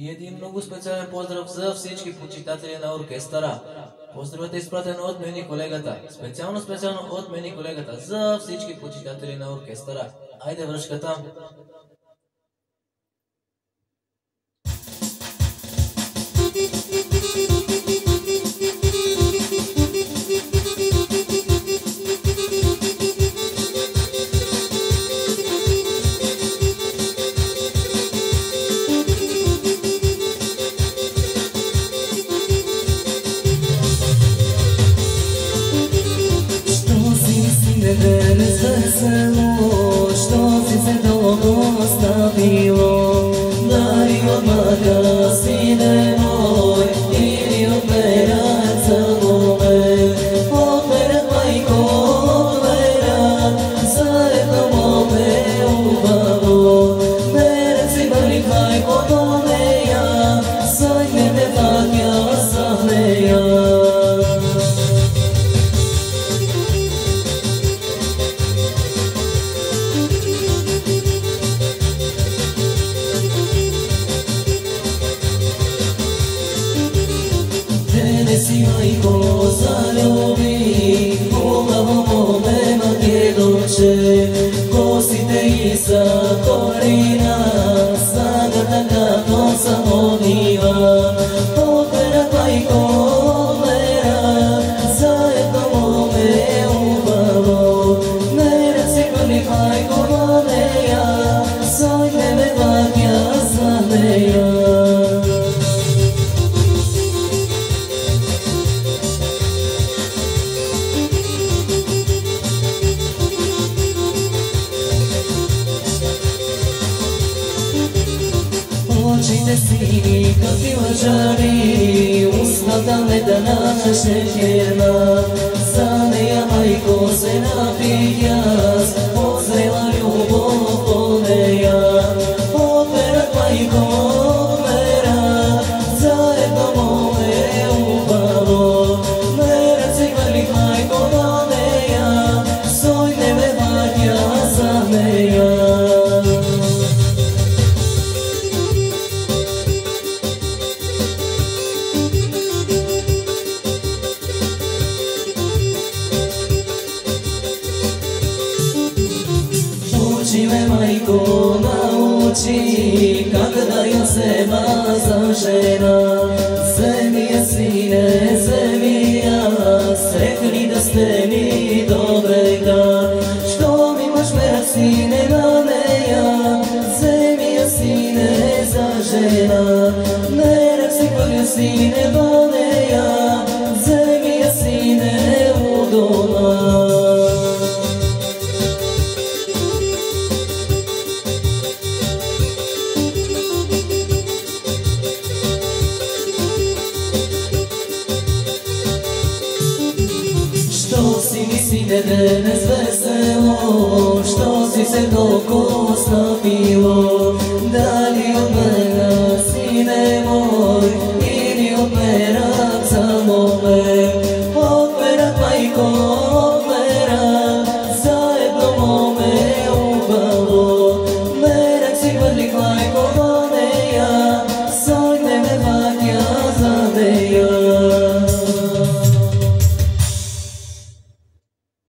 И един много специален поздрав за всички почитатели на оркестъра. Поздравът е изпратен от мен и колегата. Специално от мен и колегата за всички почитатели на оркестъра. Айде връшката! Весело, що си се долго оставило, дали от мъка сине мой, или от мерак целуме, от мерак майко, от мерак, заедно моме убаво, мерак си бали майко до нея, сойне ме вакя за нея. Si majko zaljubi, hubavo me Makedonče, kosite iza korina, zagrta kako sam odiva, odmerak majko, odmerak, zajedno mome ubavo, merak si prvi majko moneja, zojne me vakja za neja. Очите сини, какви лъжари, устата ледена шехерна, за нея майко се напих аз, озрела любов по нея. Отмерак майко, отмерак, заедно моме убаво, мерак си хвалих майко до нея, сойне ме вакя за нея. Учи ме, майко, научи, как да я взема за жена. Вземи я, сине, вземи я, срекни да сте ми до брега. Щом имаш мерак, сине, на нея, вземи я, сине, за жена. Мерак си хвърля, сине, до нея, вземи я, сине, у дома. Što si mi sine danas veselo, što si se toliko ostavilo, da